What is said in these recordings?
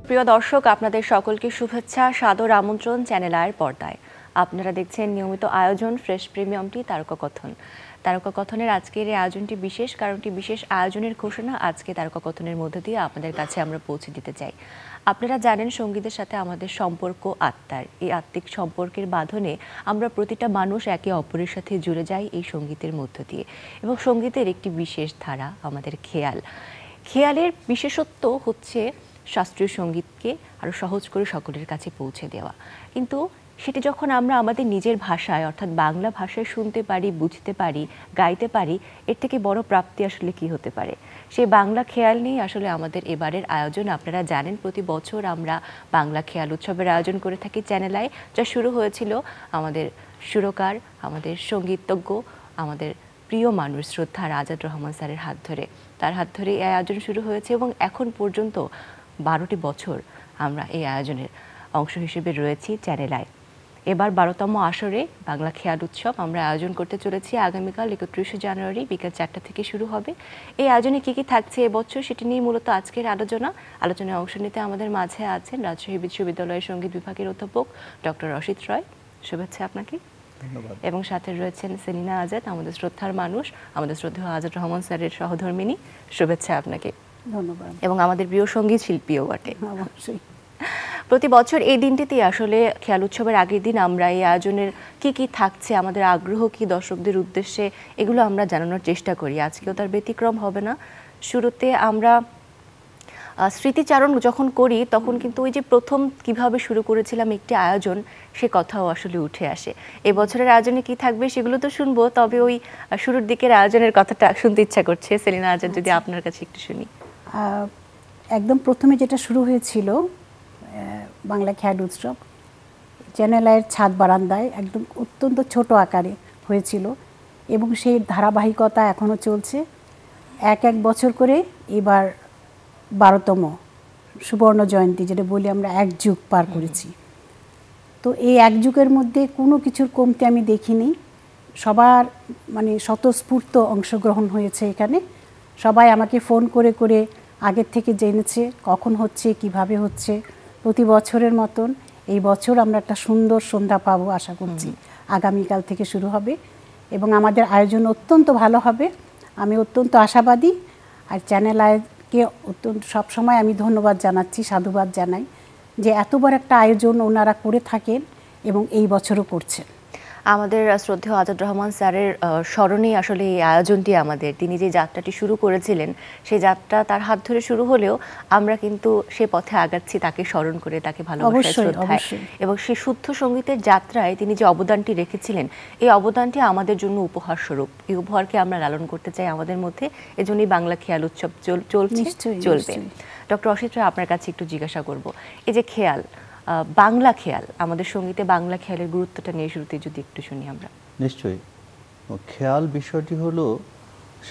প্রিয় দর্শক, আপনাদের সকলকে শুভেচ্ছা, সাদর আমন্ত্রণ চ্যানেল আয়ের পর্দায়। আপনারা দেখছেন নিয়মিত আয়োজন ফ্রেশ প্রিমিয়ামটি তারকা কথন। তারকা কথনের আজকের এই আয়োজনটি বিশেষ, কারণটি বিশেষ আয়োজনের ঘোষণা আজকে তারকা কথনের মধ্য দিয়ে আপনাদের কাছে আমরা পৌঁছে দিতে চাই। আপনারা জানেন, সঙ্গীতের সাথে আমাদের সম্পর্ক আত্মার। এই আত্মিক সম্পর্কের বাঁধনে আমরা প্রতিটা মানুষ একে অপরের সাথে জুড়ে যাই এই সঙ্গীতের মধ্য দিয়ে। এবং সঙ্গীতের একটি বিশেষ ধারা আমাদের খেয়াল। খেয়ালের বিশেষত্ব হচ্ছে শাস্ত্রীয় সঙ্গীতকে আরও সহজ করে সকলের কাছে পৌঁছে দেওয়া। কিন্তু সেটি যখন আমরা আমাদের নিজের ভাষায় অর্থাৎ বাংলা ভাষায় শুনতে পারি, বুঝতে পারি, গাইতে পারি, এর থেকে বড় প্রাপ্তি আসলে কি হতে পারে? সেই বাংলা খেয়াল নিয়ে আসলে আমাদের এবারের আয়োজন। আপনারা জানেন, প্রতি বছর আমরা বাংলা খেয়াল উৎসবের আয়োজন করে থাকি চ্যানেল আই, যা শুরু হয়েছিল আমাদের সুরকার, আমাদের সঙ্গীতজ্ঞ, আমাদের প্রিয় মানুষ শ্রদ্ধা আজাদ রহমান স্যারের হাত ধরে। তার হাত ধরে এই আয়োজন শুরু হয়েছে এবং এখন পর্যন্ত 12টি বছর আমরা এই আয়োজনের অংশ হিসেবে রয়েছি চ্যানেল আই। এবার 12তম আসরে বাংলা খেয়াল উৎসব আমরা আয়োজন করতে চলেছি। আগামীকাল 31শে জানুয়ারি বিকেল 4টা থেকে শুরু হবে। এই আয়োজনে কী কী থাকছে এবছর সেটি নিয়ে মূলত আজকের আলোচনায় অংশ নিতে আমাদের মাঝে আছেন রাজশাহী বিশ্ববিদ্যালয়ের সঙ্গীত বিভাগের অধ্যাপক ডক্টর রশিদ রয়। শুভেচ্ছা আপনাকে। ধন্যবাদ। এবং সাথে রয়েছেন সেলিনা আজাদ, আমাদের শ্রদ্ধার মানুষ, আমাদের শ্রদ্ধেয় আজাদ রহমান স্যারের সহধর্মিনী। শুভেচ্ছা আপনাকে। ধন্যবাদ। এবং আমাদের প্রিয় সঙ্গীত শিল্পীও বটে। অবশ্যই। প্রতি বছর এই দিনটিতে আসলে খেয়াল উৎসবের আগের দিন আমরা এই আয়োজনের কি কি থাকছে, আমাদের আগ্রহ কি দর্শকদের উদ্দেশ্যে, এগুলো আমরা জানানোর চেষ্টা করি। আজকেও তার ব্যতিক্রম হবে না। শুরুতে আমরা স্মৃতিচারণ যখন করি তখন কিন্তু ওই যে প্রথম কিভাবে শুরু করেছিলাম একটি আয়োজন, সে কথাও আসলে উঠে আসে। এবছরের আয়োজনে কি থাকবে সেগুলো তো শুনবো, তবে ওই শুরুর দিকের আয়োজনের কথাটা শুনতে ইচ্ছা করছে। সেলিনা আজাদ, যদি আপনার কাছে একটু শুনি। একদম প্রথমে যেটা শুরু হয়েছিল বাংলা খেয়াল উৎসব চ্যানেল আইয়ের ছাদ বারান্দায় একদম অত্যন্ত ছোট আকারে হয়েছিল এবং সেই ধারাবাহিকতা এখনও চলছে। এক বছর করে এবার 12তম সুবর্ণ জয়ন্তী, যেটা বলি আমরা, এক যুগ পার করেছি। তো এই এক যুগের মধ্যে কোনো কিছুর কমতি আমি দেখিনি। সবার স্বতঃস্ফূর্ত অংশগ্রহণ হয়েছে এখানে। সবাই আমাকে ফোন করে করে আগের থেকে জেনেছে কখন হচ্ছে, কিভাবে হচ্ছে। প্রতি বছরের মতন এই বছর আমরা একটা সুন্দর সন্ধ্যা পাবো আশা করছি। আগামীকাল থেকে শুরু হবে এবং আমাদের আয়োজন অত্যন্ত ভালো হবে, আমি অত্যন্ত আশাবাদী। আর চ্যানেল আইকে অত্যন্ত সবসময় আমি ধন্যবাদ জানাচ্ছি, সাধুবাদ জানাই যে এত বড় একটা আয়োজন ওনারা করে থাকেন এবং এই বছরও করছেন। আমাদের শ্রদ্ধেয় আজাদ রহমান স্যারের স্মরণে আসলে এই আয়োজনটি আমাদের, তিনি যে যাত্রাটি শুরু করেছিলেন সেই যাত্রা তার হাত ধরে শুরু হলেও আমরা কিন্তু সে পথে আগাচ্ছি তাকে স্মরণ করে, তাকে ভালোবাসায়, শ্রদ্ধায়। এবং সেই শুদ্ধ সঙ্গীতের যাত্রায় তিনি যে অবদানটি রেখেছিলেন, এই অবদানটি আমাদের জন্য উপহার স্বরূপ। এই উপহারকে আমরা লালন করতে চাই আমাদের মধ্যে, এজন্যই বাংলা খেয়াল উৎসব চলবে। ডক্টর রশিদ রয়, আপনার কাছে একটু জিজ্ঞাসা করব, এই যে খেয়াল, বাংলা খেয়াল, আমাদের সঙ্গীতে বাংলা খেয়ালের গুরুত্বটা নিয়ে শুরুতে যদি একটু শুনি আমরা। নিশ্চয়ই। খেয়াল বিষয়টি হলো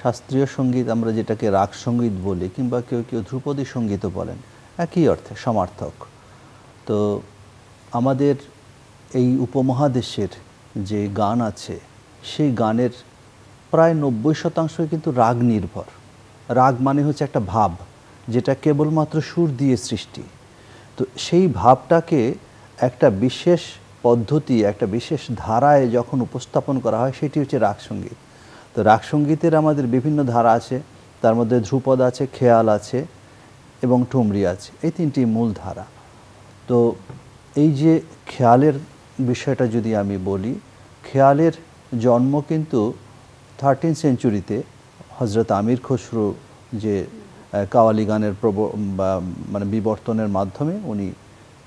শাস্ত্রীয় সঙ্গীত, আমরা যেটাকে রাগ সঙ্গীত বলি, কিংবা কেউ কেউ ধ্রুপদী সঙ্গীতও বলেন, একই অর্থে সমার্থক। তো আমাদের এই উপমহাদেশের যে গান আছে, সেই গানের প্রায় 90% কিন্তু রাগ নির্ভর। রাগ মানে হচ্ছে একটা ভাব, যেটা কেবলমাত্র সুর দিয়ে সৃষ্টি। তো সেই ভাবটাকে একটা বিশেষ পদ্ধতি, একটা বিশেষ ধারায় যখন উপস্থাপন করা হয়, সেটি হচ্ছে রাগ সঙ্গীত। তো রাগ সঙ্গীতের আমাদের বিভিন্ন ধারা আছে, তার মধ্যে ধ্রুপদ আছে, খেয়াল আছে এবং ঠুমরি আছে, এই তিনটি মূল ধারা। তো এই যে খেয়ালের বিষয়টা যদি আমি বলি, খেয়ালের জন্ম কিন্তু 13th সেঞ্চুরিতে হজরত আমির খসরু যে কাওয়ালি গানের বিবর্তনের মাধ্যমে উনি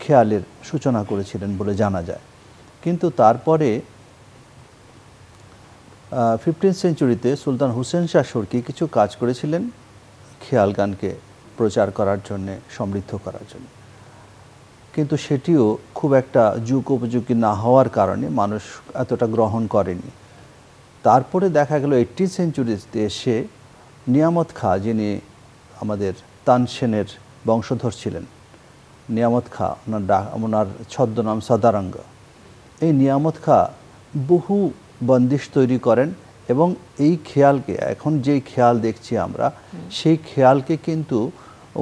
খেয়ালের সূচনা করেছিলেন বলে জানা যায়। কিন্তু তারপরে 15th সেঞ্চুরিতে সুলতান হুসেন শাহ শর্কী কিছু কাজ করেছিলেন খেয়াল গানকে প্রচার করার জন্যে, সমৃদ্ধ করার জন্য। কিন্তু সেটিও খুব একটা যুগ উপযোগী না হওয়ার কারণে মানুষ এতটা গ্রহণ করেনি। তারপরে দেখা গেল 18th সেঞ্চুরিতে এসে নিয়ামত খাঁ, যিনি আমাদের তানসেনের বংশধর ছিলেন, নিয়ামত খাঁ, ওনার ছদ্মনাম সদারঙ্গ, এই নিয়ামত খাঁ বহু বন্দিশ তৈরি করেন এবং এই খেয়ালকে, এখন যেই খেয়াল দেখছি আমরা, সেই খেয়ালকে কিন্তু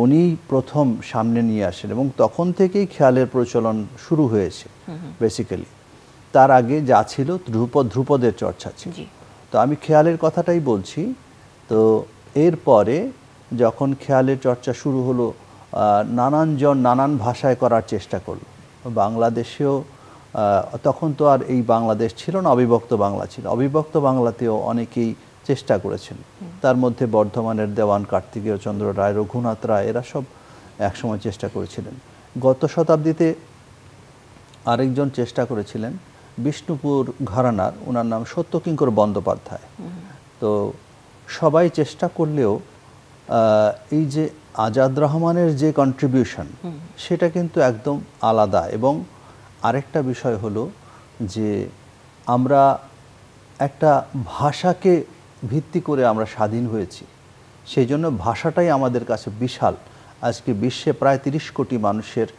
উনি প্রথম সামনে নিয়ে আসেন এবং তখন থেকেই খেয়ালের প্রচলন শুরু হয়েছে বেসিক্যালি। তার আগে যা ছিল ধ্রুপদের চর্চা ছিল। তো আমি খেয়ালের কথাটাই বলছি। তো এরপরে যখন খেয়ালের চর্চা শুরু হলো, নানানজন নানান ভাষায় করার চেষ্টা করলো। বাংলাদেশেও তখন তো আর এই বাংলাদেশ ছিল না, অবিভক্ত বাংলা ছিল। অবিভক্ত বাংলাতেও অনেকেই চেষ্টা করেছেন। তার মধ্যে বর্ধমানের দেওয়ান কার্তিকেয় চন্দ্র রায়, রঘুনাথ রায়, এরা সব একসময় চেষ্টা করেছিলেন। গত শতাব্দীতে আরেকজন চেষ্টা করেছিলেন, বিষ্ণুপুর ঘরানার, ওনার নাম সত্যকিঙ্কর বন্দ্যোপাধ্যায়। তো সবাই চেষ্টা করলেও এই যে আজাদ রহমানের যে কন্ট্রিবিউশন সেটা কিন্তু একদম আলাদা। এবং আরেকটা বিষয় হলো যে আমরা একটা ভাষাকে ভিত্তি করে আমরা স্বাধীন হয়েছি, সেই জন্য ভাষাটাই আমাদের কাছে বিশাল। আজকে বিশ্বে প্রায় 30 কোটি মানুষের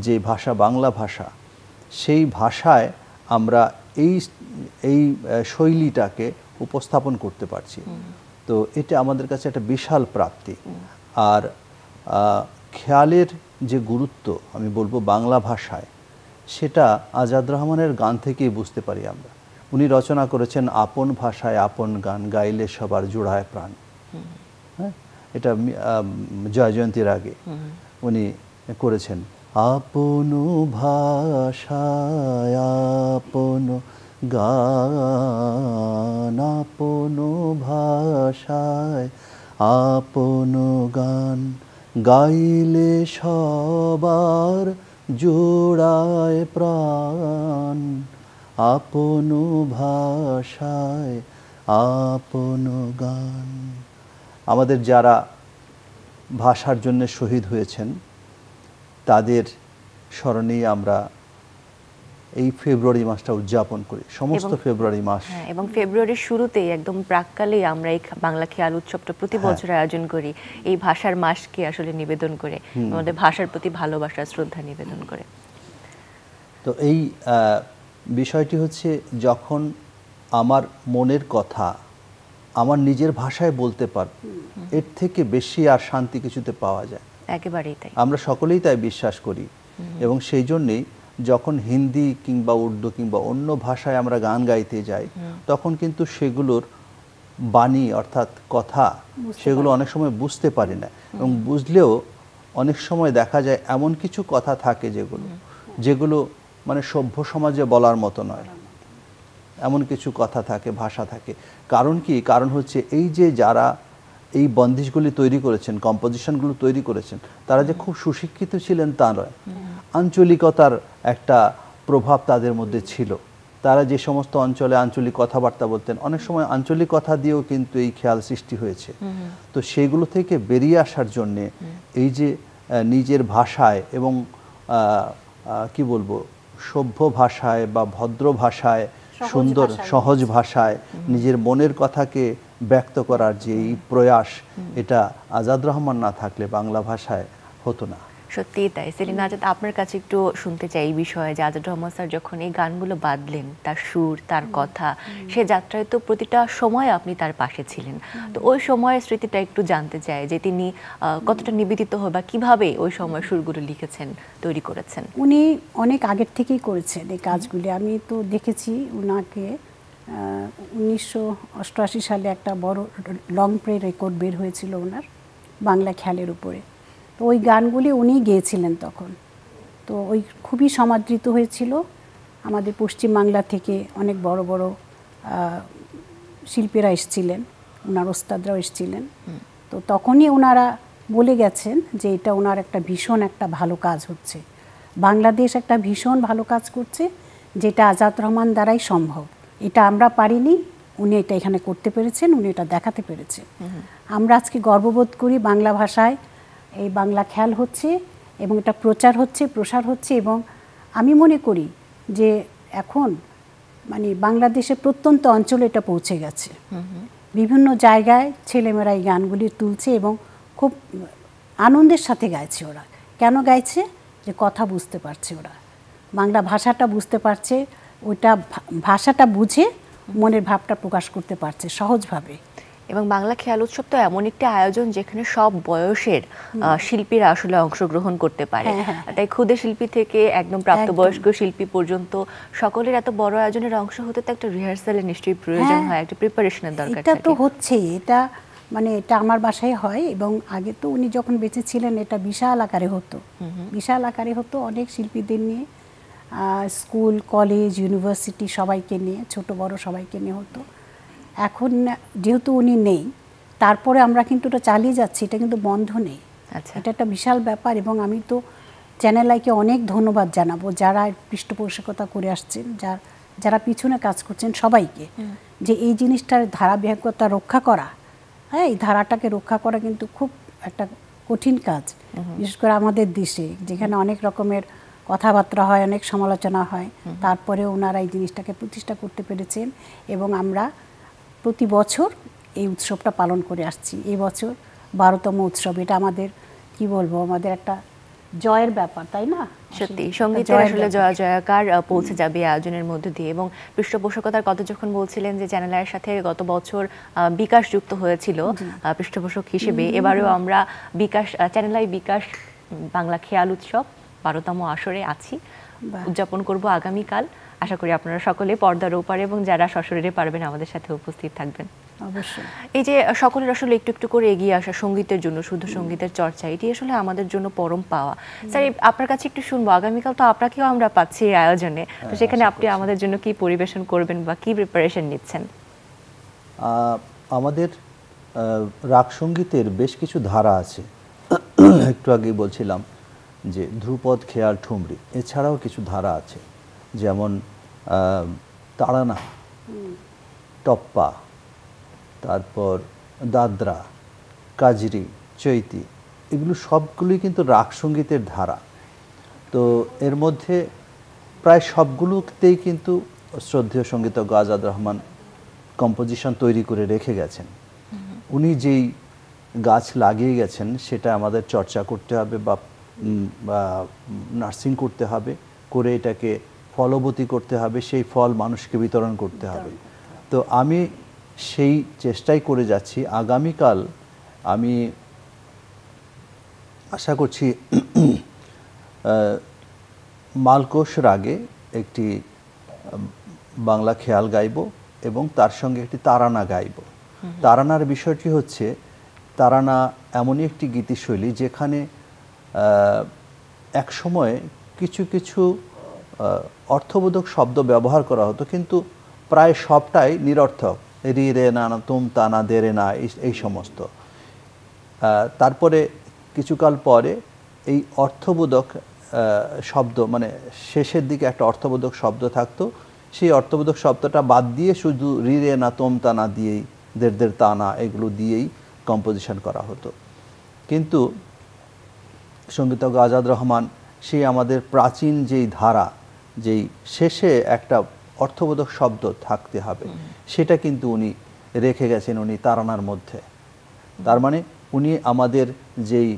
যে ভাষা বাংলা ভাষা, সেই ভাষায় আমরা এই শৈলীটাকে উপস্থাপন করতে পারছি। তো এটা আমাদের কাছে একটা বিশাল প্রাপ্তি। আর খেয়ালের যে গুরুত্ব আমি বলবো বাংলা ভাষায়, সেটা আজাদ রহমানের গান থেকেই বুঝতে পারি আমরা। উনি রচনা করেছেন আপন ভাষায় আপন গান গাইলে সবার জোড়ায় প্রাণ। হ্যাঁ, এটা জয়জয়ন্তীর আগে উনি করেছেন। আপন ভাষায় আপন গান, আপন ভাষায় আপন গান গাইলে সবার জোড়ায় প্রাণ, আপন ভাষায় আপন গান। আমাদের যারা ভাষার জন্য শহীদ হয়েছেন তাদের স্মরণেই আমরা এই ফেব্রুয়ারি মাসটা উদযাপন করি, সমস্ত ফেব্রুয়ারি মাস। এবং ফেব্রুয়ারির শুরুতেই একদম প্রাককালেই আমরা এই বাংলা খেয়াল উৎসবটা প্রতি বছর আয়োজন করি এই ভাষার মাসকে আসলে নিবেদন করে, আমাদের ভাষার প্রতি ভালোবাসা শ্রদ্ধা নিবেদন করে। তো এই বিষয়টি হচ্ছে, যখন আমার মনের কথা আমার নিজের ভাষায় বলতে পারব, এর থেকে বেশি আর শান্তি কিছুতে পাওয়া যায়? একেবারেই তাই। আমরা সকলেই তাই বিশ্বাস করি। এবং সেই জন্যেই যখন হিন্দি কিংবা উর্দু কিংবা অন্য ভাষায় আমরা গান গাইতে যাই, তখন কিন্তু সেগুলোর বাণী অর্থাৎ কথা সেগুলো অনেক সময় বুঝতে পারি না। এবং বুঝলেও অনেক সময় দেখা যায় এমন কিছু কথা থাকে যেগুলো মানে সভ্য সমাজে বলার মতো নয়, এমন কিছু কথা থাকে, ভাষা থাকে। কারণ কি? কারণ হচ্ছে এই যে যারা এই বন্দিশগুলি তৈরি করেছেন, কম্পোজিশনগুলো তৈরি করেছেন, তারা যে খুব সুশিক্ষিত ছিলেন তা নয়। আঞ্চলিকতার একটা প্রভাব তাদের মধ্যে ছিল। তারা যে সমস্ত অঞ্চলে আঞ্চলিক কথাবার্তা বলতেন, অনেক সময় আঞ্চলিক কথা দিয়েও কিন্তু এই খেয়াল সৃষ্টি হয়েছে। তো সেগুলো থেকে বেরিয়ে আসার জন্যে এই যে নিজের ভাষায় এবং কি বলবো, সভ্য ভাষায় বা ভদ্র ভাষায়, সুন্দর সহজ ভাষায় নিজের মনের কথাকে ব্যক্ত করার যে এই প্রয়াস, এটা আজাদ রহমান না থাকলে বাংলা ভাষায় হতো না। সত্যিই তাই। সেলিনা আজাদ, আপনার কাছে একটু শুনতে চাই এই বিষয়ে যে আজাদ রহমান স্যার যখন এই গানগুলো বাঁধলেন, তার সুর, তার কথা, সে যাত্রায় তো প্রতিটা সময় আপনি তার পাশে ছিলেন। তো ওই সময়ের স্মৃতিটা একটু জানতে চাই যে তিনি কতটা নিবেদিত হয় বা কিভাবে ওই সময় সুরগুলো লিখেছেন, তৈরি করেছেন। উনি অনেক আগের থেকেই করেছেন এই কাজগুলি। আমি তো দেখেছি উনাকে 1988 সালে একটা বড় লং প্লে রেকর্ড বের হয়েছিল ওনার বাংলা খেয়ালের উপরে। তো ওই গানগুলি উনি গেয়েছিলেন তখন। তো ওই খুবই সমাদৃত হয়েছিল। আমাদের পশ্চিম বাংলা থেকে অনেক বড় বড় শিল্পীরা এসেছিলেন, ওনার ওস্তাদরাও এসেছিলেন। তো তখনই ওনারা বলে গেছেন যে এটা ওনার একটা ভীষণ একটা ভালো কাজ হচ্ছে, বাংলাদেশ একটা ভীষণ ভালো কাজ করছে, যেটা আজাদ রহমান দ্বারাই সম্ভব। এটা আমরা পারিনি, উনি এটা এখানে করতে পেরেছেন, উনি এটা দেখাতে পেরেছেন। আমরা আজকে গর্ববোধ করি বাংলা ভাষায় এই বাংলা খেয়াল হচ্ছে এবং এটা প্রচার হচ্ছে, প্রসার হচ্ছে। এবং আমি মনে করি যে এখন মানে বাংলাদেশের প্রত্যন্ত অঞ্চলে এটা পৌঁছে গেছে। বিভিন্ন জায়গায় ছেলেমেয়েরা এই গানগুলি তুলছে এবং খুব আনন্দের সাথে গাইছে ওরা। কেন গাইছে? যে কথা বুঝতে পারছে ওরা, বাংলা ভাষাটা বুঝতে পারছে, ওইটা ভাষাটা বুঝে মনের ভাবটা প্রকাশ করতে পারছে সহজভাবে। এবং বাংলা খেয়াল উৎসব তো এমন একটি আয়োজন যেখানে সব বয়সের শিল্পীরা আসলে অংশগ্রহণ করতে পারে। তাই ক্ষুদে শিল্পী থেকে একদম প্রাপ্তবয়স্ক শিল্পী পর্যন্ত সকলের এত বড় আয়োজনের অংশ হতে তো একটা রিহার্সালের নিশ্চয়ই প্রয়োজন হয়, একটা প্রিপারেশনের দরকার থাকে। এটা তো হচ্ছেই, এটা মানে এটা আমার বাসায় হয়, এবং আগে তো উনি যখন বেঁচে ছিলেন এটা বিশাল আকারে হতো, বিশাল আকারে হতো, অনেক শিল্পীদের নিয়ে, স্কুল কলেজ ইউনিভার্সিটি সবাইকে নিয়ে, ছোট বড় সবাইকে নিয়ে হতো। এখন যেহেতু উনি নেই, তারপরে আমরা কিন্তু এটা চালিয়ে যাচ্ছি, এটা কিন্তু বন্ধ নেই। আচ্ছা, এটা একটা বিশাল ব্যাপার, এবং আমি তো চ্যানেল আইকে অনেক ধন্যবাদ জানাবো যারা পৃষ্ঠপোষকতা করে আসছেন, যারা পিছনে কাজ করছেন সবাইকে, যে এই জিনিসটার ধারাবাহিকতা রক্ষা করা, হ্যাঁ এই ধারাটাকে রক্ষা করা কিন্তু খুব একটা কঠিন কাজ, বিশেষ করে আমাদের দেশে যেখানে অনেক রকমের কথাবার্তা হয়, অনেক সমালোচনা হয়, তারপরে ওনারা এই জিনিসটাকে প্রতিষ্ঠা করতে পেরেছেন, এবং আমরা প্রতি বছর এই উৎসবটা পালন করে আসছি। এই বছর 12তম উৎসব, এটা আমাদের কি বলবো, আমাদের একটা জয়ের ব্যাপার, তাই না? সত্যি সঙ্গীতের আসলে জয় জয়কার পৌঁছে যাবে আয়োজনের মধ্য দিয়ে। এবং পৃষ্ঠপোষকতার কথা যখন বলছিলেন যে চ্যানেলের সাথে গত বছর বিকাশ যুক্ত হয়েছিল পৃষ্ঠপোষক হিসেবে, এবারেও আমরা বিকাশ চ্যানেলাই বিকাশ বাংলা খেয়াল উৎসব 12তম আসরে আছি, উদযাপন করব আগামীকাল। আশা করি আপনারা সকলে পর্দার ওপারে এবং যারা সশরীরে পারবেন আমাদের সাথে উপস্থিত থাকবেন। অবশ্যই এই যে সকলের আসলে একটু একটু করে এগিয়ে আসা সঙ্গীতের জন্য, শুধু সঙ্গীতের চর্চা, এটি আসলে আমাদের জন্য পরম পাওয়া। স্যার আপনার কাছে একটু শুনবো, আগামীকাল তো আপনাকেও আমরা পাচ্ছি এই আয়োজনে, তো সেখানে আপনি আমাদের জন্য কি পরিবেশন করবেন বা কি প্রিপারেশন নিচ্ছেন? আমাদের রাগ সঙ্গীতের বেশ কিছু ধারা আছে, একটু আগেই বলছিলাম যে ধ্রুপদ, খেয়াল, ঠুমরি, এছাড়াও কিছু ধারা আছে, যেমন তাড়ানা, টপ্পা, তারপর দাদরা, কাজরি, চৈতি, এগুলো সবগুলোই কিন্তু রাগ সঙ্গীতের ধারা। তো এর মধ্যে প্রায় সবগুলোতেই কিন্তু শ্রদ্ধেয় সঙ্গীতজ্ঞ আজাদ রহমান কম্পোজিশন তৈরি করে রেখে গেছেন। উনি যেই গাছ লাগিয়ে গেছেন সেটা আমাদের চর্চা করতে হবে বা নার্সিং করতে হবে, করে এটাকে ফলবতী করতে হবে, সেই ফল মানুষকে বিতরণ করতে হবে। তো আমি সেই চেষ্টাই করে যাচ্ছি। আগামীকাল আমি আশা করছি মালকোষ রাগে একটি বাংলা খেয়াল গাইব এবং তার সঙ্গে একটি তারানা গাইব। তারানার বিষয়টি হচ্ছে, তারানা এমনই একটি গীতিশৈলী যেখানে এক সময় কিছু কিছু অর্থবোধক শব্দ ব্যবহার করা হতো, কিন্তু প্রায় সবটাই নিরর্থক, রি রে না না, তুম তানা দে রে না, এই সমস্ত। তারপরে কিছুকাল পরে এই অর্থবোধক শব্দ, মানে শেষের দিকে একটা অর্থবোধক শব্দ থাকতো, সেই অর্থবোধক শব্দটা বাদ দিয়ে শুধু রি রে না, তোম তানা দিয়েই, দের দের তানা, এগুলো দিয়েই কম্পোজিশন করা হতো। কিন্তু সঙ্গীতজ্ঞ আজাদ রহমান সেই আমাদের প্রাচীন যেই ধারা, যেই শেষে একটা অর্থবোধক শব্দ থাকতে হবে, সেটা কিন্তু উনি রেখে গেছেন উনি তারানার মধ্যে। তার মানে উনি আমাদের যেই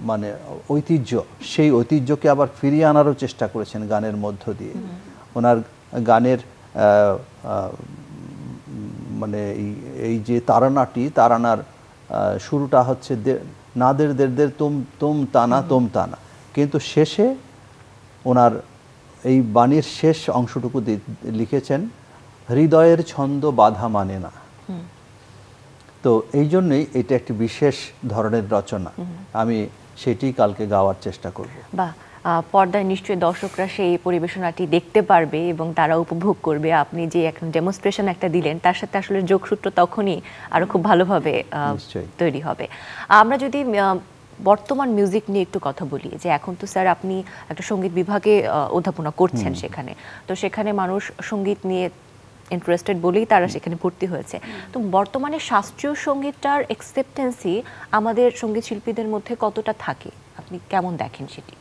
মানে ঐতিহ্য, সেই ঐতিহ্যকে আবার ফিরিয়ে আনারও চেষ্টা করেছেন গানের মধ্য দিয়ে। ওনার গানের মানে এই যে তারানাটি, তারানার শুরুটা হচ্ছে না দের দের দের তুম তুম তানা তুম তানা, কিন্তু শেষে ওনার এই বাণীর শেষ অংশটুকু লিখেছেন হৃদয়ের ছন্দ বাধা মানে না। তো এই জন্যই এটা একটি বিশেষ ধরনের রচনা, আমি সেটি কালকে গাওয়ার চেষ্টা করব। বাহ, পর্দায় নিশ্চয়ই দর্শকরা সেই পরিবেশনাটি দেখতে পারবে এবং তারা উপভোগ করবে। আপনি যে এখন ডেমনস্ট্রেশন একটা দিলেন, তার সাথে আসলে যোগসূত্র তখনই আরো খুব ভালোভাবে তৈরি হবে। আমরা যদি বর্তমান মিউজিক নিয়ে একটু কথা বলি, যে এখন তো স্যার আপনি একটা সঙ্গীত বিভাগে অধ্যাপনা করছেন সেখানে, তো সেখানে মানুষ সঙ্গীত নিয়ে ইন্টারেস্টেড বলেই তারা সেখানে ভর্তি হয়েছে। তো বর্তমানে শাস্ত্রীয় সঙ্গীতটার অ্যাকসেপ্টেন্সি আমাদের সঙ্গীত শিল্পীদের মধ্যে কতটা থাকে, আপনি কেমন দেখেন সেটি?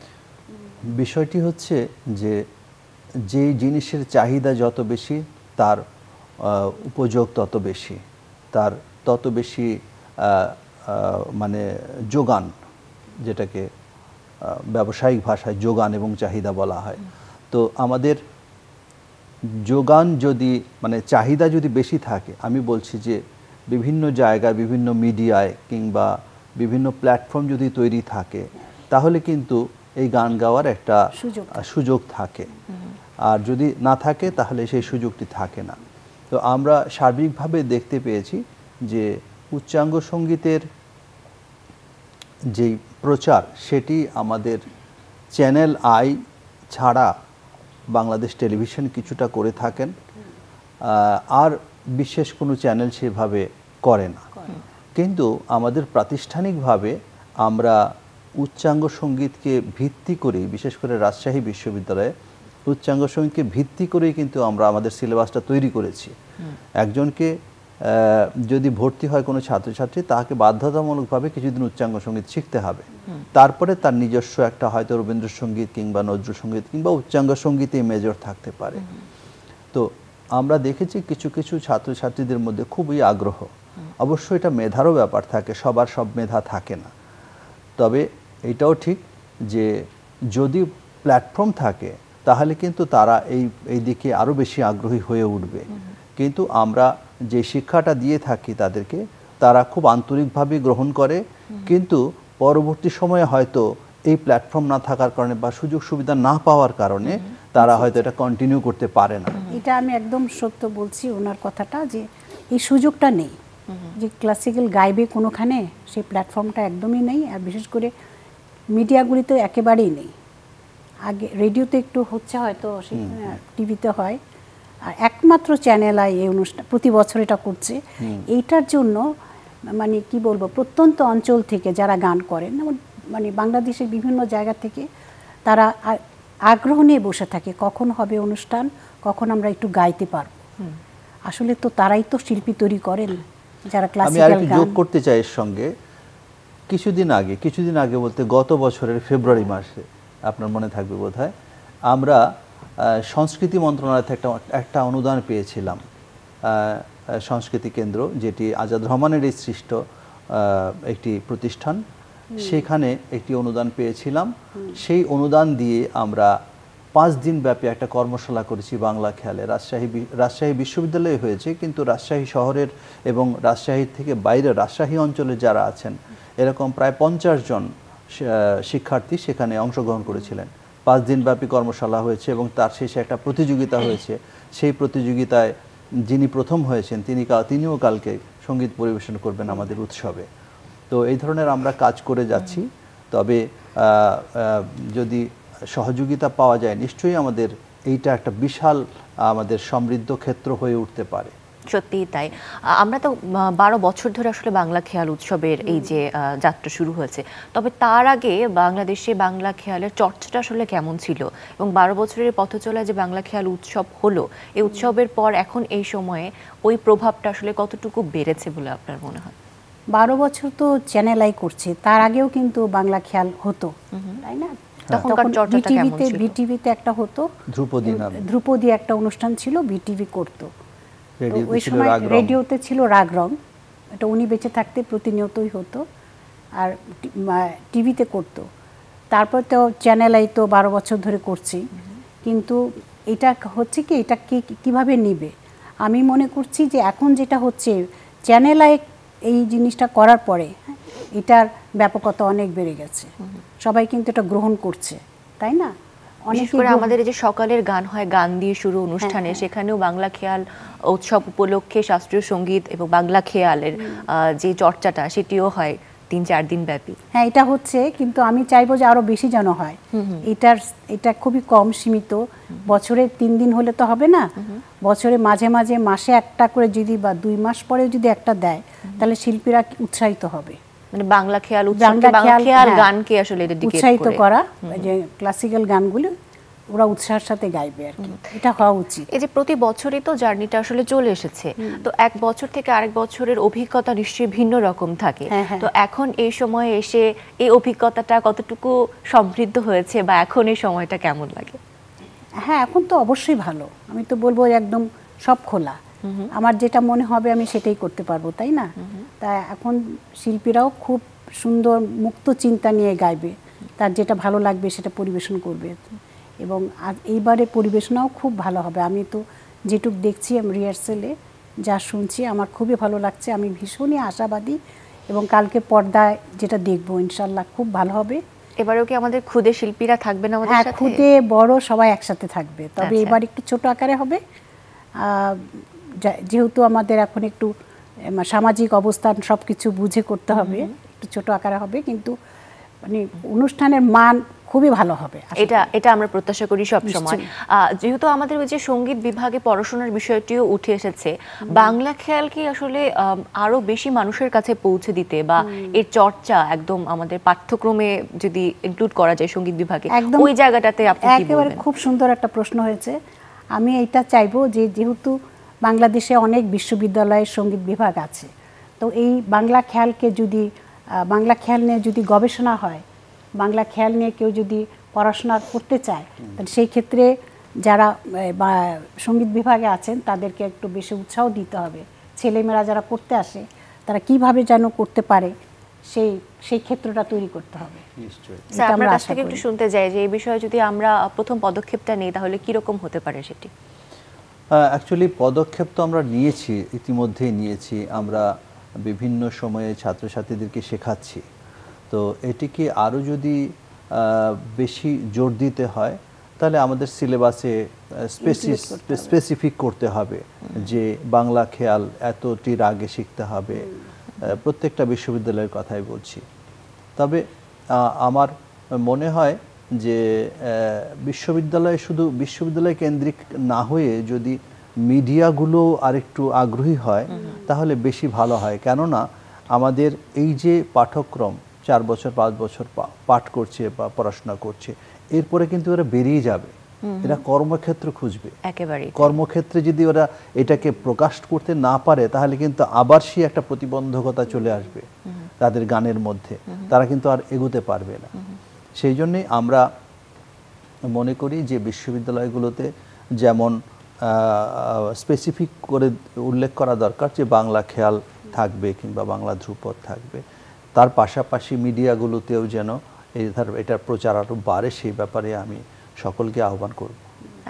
বিষয়টি হচ্ছে যে যে জিনিসের চাহিদা যত বেশি, তার উপযোগ তত বেশি, তার তত বেশি মানে যোগান, যেটাকে ব্যবসায়িক ভাষায় যোগান এবং চাহিদা বলা হয়। তো আমাদের যোগান যদি, মানে চাহিদা যদি বেশি থাকে, আমি বলছি যে বিভিন্ন জায়গায় বিভিন্ন মিডিয়ায় কিংবা বিভিন্ন প্ল্যাটফর্ম যদি তৈরি থাকে তাহলে কিন্তু এই গান গাওয়ার একটা সুযোগ থাকে। আর যদি না থাকে তাহলে সেই সুযোগটি থাকে না। তো আমরা সার্বিকভাবে দেখতে পেয়েছি যে উচ্চাঙ্গ সঙ্গীতের যেই প্রচার সেটি আমাদের চ্যানেল আই ছাড়া বাংলাদেশ টেলিভিশন কিছুটা করে থাকেন, আর বিশেষ কোনো চ্যানেল সেভাবে করে না। কিন্তু আমাদের প্রাতিষ্ঠানিকভাবে আমরা উচ্চাঙ্গ সঙ্গীতকে ভিত্তি করেই, বিশেষ করে রাজশাহী বিশ্ববিদ্যালয়ে উচ্চাঙ্গ সঙ্গীতকে ভিত্তি করেই কিন্তু আমরা আমাদের সিলেবাসটা তৈরি করেছি। একজনকে যদি ভর্তি হয় কোনো ছাত্রছাত্রী, তাকে বাধ্যতামূলকভাবে কিছুদিন উচ্চাঙ্গ সঙ্গীত শিখতে হবে। তারপরে তার নিজস্ব একটা হয়তো রবীন্দ্রসঙ্গীত কিংবা নজরুল সঙ্গীত কিংবা উচ্চাঙ্গ সঙ্গীতে মেজর থাকতে পারে। তো আমরা দেখেছি কিছু কিছু ছাত্রছাত্রীদের মধ্যে খুবই আগ্রহ। অবশ্যই এটা মেধারও ব্যাপার থাকে, সবার সব মেধা থাকে না। তবে এটাও ঠিক যে যদি প্ল্যাটফর্ম থাকে তাহলে কিন্তু তারা এই দিকে আরও বেশি আগ্রহী হয়ে উঠবে। কিন্তু আমরা যে শিক্ষাটা দিয়ে থাকি তাদেরকে, তারা খুব আন্তরিকভাবে গ্রহণ করে, কিন্তু পরবর্তী সময়ে হয়তো এই প্ল্যাটফর্ম না থাকার কারণে বা সুযোগ সুবিধা না পাওয়ার কারণে তারা হয়তো এটা কন্টিনিউ করতে পারে না। এটা আমি একদম সত্য বলছি ওনার কথাটা, যে এই সুযোগটা নেই যে ক্লাসিক্যাল গাইবে কোনোখানে, সেই প্ল্যাটফর্মটা একদমই নেই। আর বিশেষ করে মিডিয়াগুলিতে একেবারেই নেই। আগে রেডিওতে একটু হচ্ছে, হয়তো টিভিতে হয়, আর একমাত্র চ্যানেল আই এই অনুষ্ঠান প্রতি বছর এটা করছে। এইটার জন্য মানে কি বলবো, প্রত্যন্ত অঞ্চল থেকে যারা গান করেন, মানে বাংলাদেশের বিভিন্ন জায়গা থেকে তারা আগ্রহ নিয়ে বসে থাকে কখন হবে অনুষ্ঠান, কখন আমরা একটু গাইতে পারবো। আসলে তো তারাই তো শিল্পী তৈরি করেন যারা ক্লাসিক্যাল গান। আমি আরেকটু যোগ করতে চাই এর সঙ্গে, কিছুদিন আগে বলতে গত বছরের ফেব্রুয়ারি মাসে, আপনার মনে থাকবে বোধহয়, আমরা সংস্কৃতি মন্ত্রণালয় থেকে একটা অনুদান পেয়েছিলাম, সংস্কৃতি কেন্দ্র, যেটি আজাদ রহমানেরই সৃষ্ট একটি প্রতিষ্ঠান, সেখানে একটি অনুদান পেয়েছিলাম। সেই অনুদান দিয়ে আমরা 5 দিন ব্যাপী একটা কর্মশালা করেছি বাংলা খেয়ালে। রাজশাহী বিশ্ববিদ্যালয়ে হয়েছে, কিন্তু রাজশাহী শহরের এবং রাজশাহীর থেকে বাইরে রাজশাহী অঞ্চলে যারা আছেন এরকম প্রায় 50 জন শিক্ষার্থী সেখানে অংশগ্রহণ করেছিলেন। 5 দিন ব্যাপী কর্মশালা হয়েছে এবং তার শেষে একটা প্রতিযোগিতা হয়েছে। সেই প্রতিযোগিতায় যিনি প্রথম হয়েছেন তিনিও কালকে সঙ্গীত পরিবেশন করবেন আমাদের উৎসবে। তো এই ধরনের আমরা কাজ করে যাচ্ছি। তবে যদি সহযোগিতা পাওয়া যায়, নিশ্চয়ই আমাদের এইটা একটা বিশাল আমাদের সমৃদ্ধ ক্ষেত্র হয়ে উঠতে পারে। সত্যিই তাই। আমরা তো 12 বছর ধরে আসলে বাংলা খেয়াল উৎসবের এই যে যাত্রা শুরু হয়েছে, তবে তার আগে বাংলাদেশে বাংলা খেয়ালের চর্চাটা আসলে কেমন ছিল, এবং 12 বছরের পথচলা যে বাংলা খেয়াল উৎসব হলো, এই উৎসবের পর এখন এই সময়ে ওই প্রভাবটা আসলে কতটুকু বেড়েছে বলে আপনার মনে হয়? 12 বছর তো চ্যানেল আই করছে, তার আগেও কিন্তু বাংলা খেয়াল হতো, তাই না? তখনকার চর্চাটা কেমন ছিল? বিটিভিতে একটা হতো, ধ্রুপদী একটা অনুষ্ঠান ছিল, বিটিভি করতো। ওই সময় রেডিওতে ছিল রাগ রং, এটা উনি বেঁচে থাকতে প্রতিনিয়তই হতো, আর টিভিতে করতো। তারপর তো চ্যানেল আই তো 12 বছর ধরে করছি, কিন্তু এটা হচ্ছে কি, এটা কিভাবে নিবে? আমি মনে করছি যে এখন যেটা হচ্ছে, চ্যানেল আই এই জিনিসটা করার পরে এটার ব্যাপকতা অনেক বেড়ে গেছে, সবাই কিন্তু এটা গ্রহণ করছে, তাই না? বিশেষ করে আমাদের যে সকালের গান হয়, গান দিয়ে শুরু অনুষ্ঠানে, সেখানেও বাংলা খেয়াল উৎসব উপলক্ষে শাস্ত্রীয় সঙ্গীত এবং বাংলা খেয়ালের যে চর্চাটা সেটিও হয় 3-4 দিন ব্যাপী। হ্যাঁ, এটা হচ্ছে, কিন্তু আমি চাইবো যে আরো বেশি যেন হয়। এটা খুবই কম সীমিত, বছরে 3 দিন হলে তো হবে না, বছরে মাঝে মাঝে মাসে একটা করে যদি, বা 2 মাস পরে যদি একটা দেয়, তাহলে শিল্পীরা উৎসাহিত হবে। মানে বাংলা খেয়াল উৎসবকে, বাংলা খেয়াল গানকে আসলে উৎসাহিত করা, যে ক্লাসিক্যাল গানগুলো ওরা উৎসাহের সাথে গাইবে আর কি, এটা হওয়া উচিত। এই যে প্রতি বছরই তো জার্নিটা আসলে চলে এসেছে, তো এক বছর থেকে আরেক বছরের অভিজ্ঞতা নিশ্চয়ই ভিন্ন রকম থাকে। তো এখন এই সময়ে এসে এই অভিজ্ঞতাটা কতটুকু সমৃদ্ধ হয়েছে, বা এখন এই সময়টা কেমন লাগে? হ্যাঁ, এখন তো অবশ্যই ভালো। আমি তো বলবো একদম সব খোলা, আমার যেটা মনে হবে আমি সেটাই করতে পারবো, তাই না? তাই এখন শিল্পীরাও খুব সুন্দর মুক্ত চিন্তা নিয়ে গাইবে, তার যেটা ভালো লাগবে সেটা পরিবেশন করবে, এবং এইবারে পরিবেশনাও খুব ভালো হবে। আমি তো যেটুক দেখছি রিহার্সেলে, যা শুনছি আমার খুবই ভালো লাগছে। আমি ভীষণই আশাবাদী এবং কালকে পর্দায় যেটা দেখবো ইনশাল্লাহ খুব ভালো হবে। এবারেও কি আমাদের ক্ষুদে শিল্পীরা থাকবেন আমাদের হ্যাঁ, সাথে? খুদে বড় সবাই একসাথে থাকবে, তবে আচ্ছা। এবার একটু ছোট আকারে হবে। যেহেতু আমাদের এখন একটু সামাজিক অবস্থান সব কিছু বুঝে করতে হবে, একটু ছোট আকারে হবে, কিন্তু মানে অনুষ্ঠানের মান খুবই ভালো হবে। এটা আমরা প্রত্যাশা করি সব সময়। যেহেতু আমাদের ওই যে সঙ্গীত বিভাগে পড়াশোনার বিষয়টিও উঠে এসেছে, বাংলা খেয়াল কি আসলে আরো বেশি মানুষের কাছে পৌঁছে দিতে বা এর চর্চা একদম আমাদের পাঠ্যক্রমে যদি ইনক্লুড করা যায় সঙ্গীত বিভাগে, ওই জায়গাটাতে আপনি কি একেবারে বলবেন? খুব সুন্দর একটা প্রশ্ন হয়েছে। আমি এইটা চাইবো যে যেহেতু বাংলাদেশে অনেক বিশ্ববিদ্যালয়ের সঙ্গীত বিভাগ আছে, তো এই বাংলা খেয়ালকে যদি বাংলা খেয়াল নিয়ে যদি গবেষণা হয়, বাংলা খেয়াল নিয়ে কেউ যদি পড়াশোনা করতে চায়, তাহলে সেই ক্ষেত্রে যারা সঙ্গীত বিভাগে আছেন তাদেরকে একটু বেশি উৎসাহ দিতে হবে। ছেলেমেয়েরা যারা পড়তে আসে তারা কিভাবে যেন করতে পারে সেই ক্ষেত্রটা তৈরি করতে হবে। স্যার, আপনার কাছ থেকে একটু শুনতে চাই যে এই বিষয়ে যদি আমরা প্রথম পদক্ষেপটা নিই তাহলে কি রকম হতে পারে সেটি? অ্যাকচুয়ালি পদক্ষেপ তো আমরা নিয়েছি, ইতিমধ্যেই নিয়েছি। আমরা বিভিন্ন সময়ে ছাত্রছাত্রীদেরকে শেখাচ্ছি। তো এটিকে আরও যদি বেশি জোর দিতে হয় তাহলে আমাদের সিলেবাসে স্পেসিফিক করতে হবে যে বাংলা খেয়াল এতটির আগে শিখতে হবে। প্রত্যেকটা বিশ্ববিদ্যালয়ের কথাই বলছি। তবে আমার মনে হয় যে বিশ্ববিদ্যালয় শুধু বিশ্ববিদ্যালয় কেন্দ্রিক না হয়ে যদি মিডিয়াগুলো আরেকটু আগ্রহী হয় তাহলে বেশি ভালো হয়। কেননা আমাদের এই যে পাঠ্যক্রম 4 বছর 5 বছর পাঠ করছে বা পড়াশোনা করছে, এরপরে কিন্তু ওরা বেরিয়ে যাবে, এরা কর্মক্ষেত্র খুঁজবে। একেবারে কর্মক্ষেত্রে যদি ওরা এটাকে প্রকাশ করতে না পারে তাহলে কিন্তু আবার সেই একটা প্রতিবন্ধকতা চলে আসবে তাদের গানের মধ্যে, তারা কিন্তু আর এগোতে পারবে না। সেই জন্যই আমরা মনে করি যে বিশ্ববিদ্যালয়গুলোতে যেমন স্পেসিফিক করে উল্লেখ করা দরকার যে বাংলা খেয়াল থাকবে কিংবা বাংলা ধ্রুপদ থাকবে, তার পাশাপাশি মিডিয়াগুলোতেও যেন এটার প্রচার আরও বাড়ে, সেই ব্যাপারে আমি সকলকে আহ্বান করব।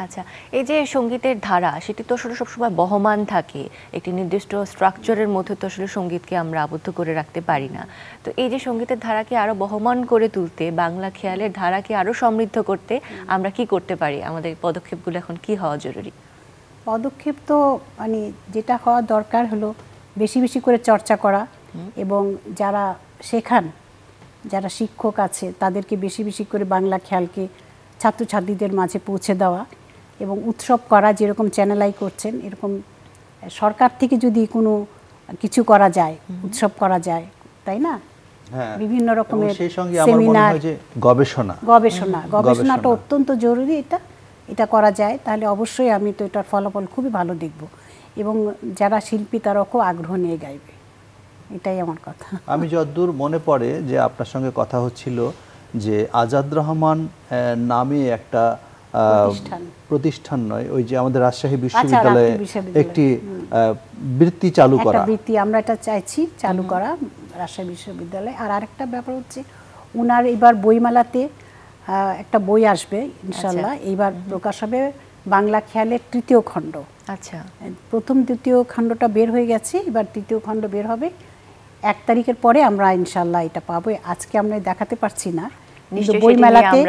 আচ্ছা, এই যে সঙ্গীতের ধারা সেটি তো আসলে সবসময় বহমান থাকে, একটি নির্দিষ্ট স্ট্রাকচারের মধ্যে তো আসলে সঙ্গীতকে আমরা আবদ্ধ করে রাখতে পারি না। তো এই যে সঙ্গীতের ধারাকে আরো বহমান করে তুলতে, বাংলা খেয়ালের ধারাকে আরো সমৃদ্ধ করতে আমরা কি করতে পারি? আমাদের পদক্ষেপগুলো এখন কি হওয়া জরুরি? পদক্ষেপ তো মানে যেটা হওয়া দরকার হলো বেশি বেশি করে চর্চা করা, এবং যারা শেখান, যারা শিক্ষক আছে তাদেরকে বেশি বেশি করে বাংলা খেয়ালকে ছাত্রছাত্রীদের মাঝে পৌঁছে দেওয়া এবং উৎসব করা, যেরকম চ্যানেল আই করছেন, এরকম সরকার থেকে যদি কোনো কিছু করা যায়, উৎসব করা যায়, তাই না? বিভিন্ন রকমের সেমিনার, গবেষণাটা অত্যন্ত জরুরি। এটা করা যায় তাহলে অবশ্যই আমি তো এটার ফলাফল খুবই ভালো দেখব, এবং যারা শিল্পী তারাও খুব আগ্রহ নিয়ে গাইবে, এটাই আমার কথা। আমি যতদূর মনে পড়ে যে আপনার সঙ্গে কথা হচ্ছিল যে আজাদ রহমান নামে একটা প্রতিষ্ঠান নয়, ওই যে আমাদের রাজশাহী বিশ্ববিদ্যালয়ে একটি বৃত্তি চালু করা, বৃত্তি আমরা এটা চাইছি চালু করা রাজশাহী বিশ্ববিদ্যালয়ে। আর আরেকটা ব্যাপার হচ্ছে উনার এবার বইমেলাতে একটা বই আসবে ইনশাল্লাহ, এইবার প্রকাশ হবে বাংলা খেয়ালের 3য় খণ্ড। আচ্ছা, প্রথম 2য় খণ্ডটা বের হয়ে গেছে, এবার 3য় খণ্ড বের হবে 1 তারিখের পরে। আমরা ইনশাল্লাহ এটা পাবো, আজকে আমরা দেখাতে পারছি না, বইমেলাতে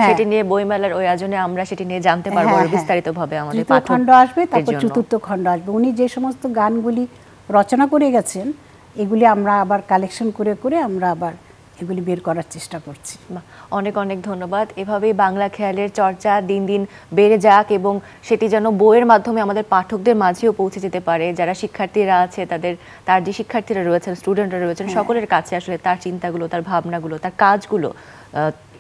সেটি নিয়ে বইমেলার ওই আয়োজনে আমরা সেটি নিয়ে জানতে পারবো বিস্তারিতভাবে। আমাদের 3য় খণ্ড আসবে, তারপর 4র্থ খণ্ড আসবে। উনি যে সমস্ত গানগুলি রচনা করে গেছেন এগুলি আমরা আবার কালেকশন করে করে আমরা আবার এগুলি বের করার চেষ্টা করছি। অনেক অনেক ধন্যবাদ। এভাবেই বাংলা খেয়ালের চর্চা দিন দিন বেড়ে যাক এবং সেটি যেন বইয়ের মাধ্যমে আমাদের পাঠকদের মাঝেও পৌঁছে যেতে পারে। যারা শিক্ষার্থীরা আছে তার যে শিক্ষার্থীরা রয়েছেন, স্টুডেন্টরা রয়েছেন, সকলের কাছে আসলে তার চিন্তাগুলো, তার ভাবনাগুলো, তার কাজগুলো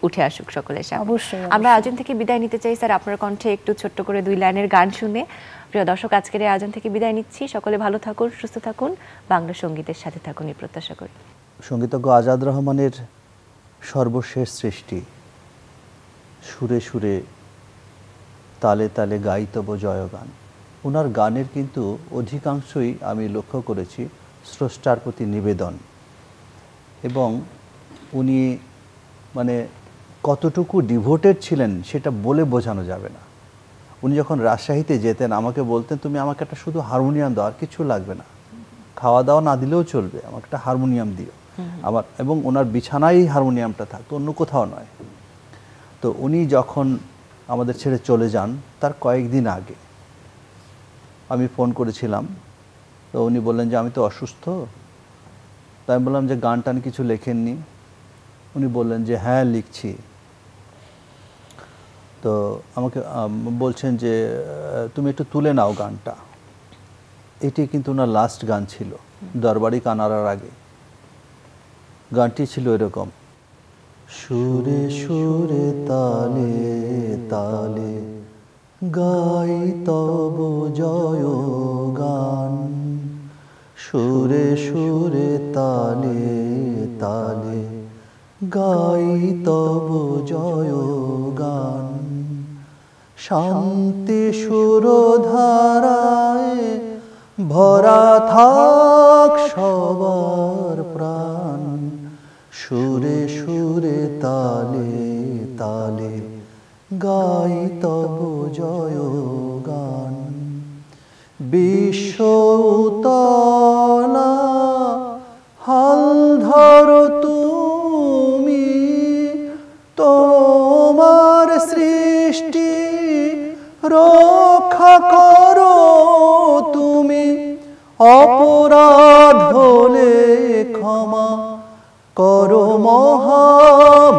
উঠে আসুক সকলের সামনে। অবশ্যই। আমরা আয়োজন থেকে বিদায় নিতে চাই স্যার, আপনার কণ্ঠে একটু ছোট্ট করে 2 লাইনের গান শুনে। প্রিয় দর্শক, আজকের এই আয়োজন থেকে বিদায় নিচ্ছি। সকলে ভালো থাকুন, সুস্থ থাকুন, বাংলা সঙ্গীতের সাথে থাকুন, এই প্রত্যাশা করি। সঙ্গীতজ্ঞ আজাদ রহমানের সর্বশেষ সৃষ্টি সুরে সুরে তালে তালে গাইতব জয়গান। ওনার গানের কিন্তু অধিকাংশই আমি লক্ষ্য করেছি স্রষ্টার প্রতি নিবেদন, এবং উনি মানে কতটুকু ডিভোটেড ছিলেন সেটা বলে বোঝানো যাবে না। উনি যখন রাজশাহীতে যেতেন আমাকে বলতেন, তুমি আমাকে একটা শুধু হারমোনিয়াম দাও, আর কিছু লাগবে না, খাওয়া দাওয়া না দিলেও চলবে, আমাকে একটা হারমোনিয়াম দিও আমার। এবং ওনার বিছানায় হারমোনিয়ামটা থাকতো, অন্য কোথাও নয়। তো উনি যখন আমাদের ছেড়ে চলে যান তার কয়েকদিন আগে আমি ফোন করেছিলাম, তো উনি বললেন যে আমি তো অসুস্থ। তাই আমি বললাম যে গান টান কিছু লেখেননি? উনি বললেন যে হ্যাঁ লিখছি। তো আমাকে বলছেন যে তুমি একটু তুলে নাও গানটা। এটি কিন্তু ওনার লাস্ট গান ছিল দরবারি কানারার আগে। গানটি ছিল এরকম: সুরে সুরে তালে তালে গাই তব জয় গান, সুরে সুরে তালে তালে গাই তব জয় গান, শান্তি সুরধারায় ভরা থাক সবার প্রাণ, সুরে সুরে তালে তালে গাই তব জয় গান। বিশ্ব উতলা হাল ধরো তুমি, তোমার সৃষ্টি রক্ষা করো তুমি, অপরাধ হলে ক্ষমা করো মহামহিয়ান,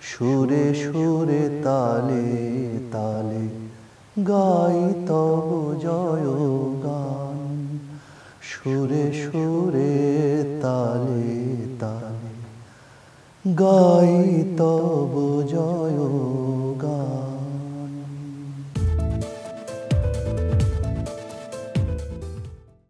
সুরে সুরে তালে তালে গাই তব জয় গান, সুরে সুরে তালে তালে গাই তব জয়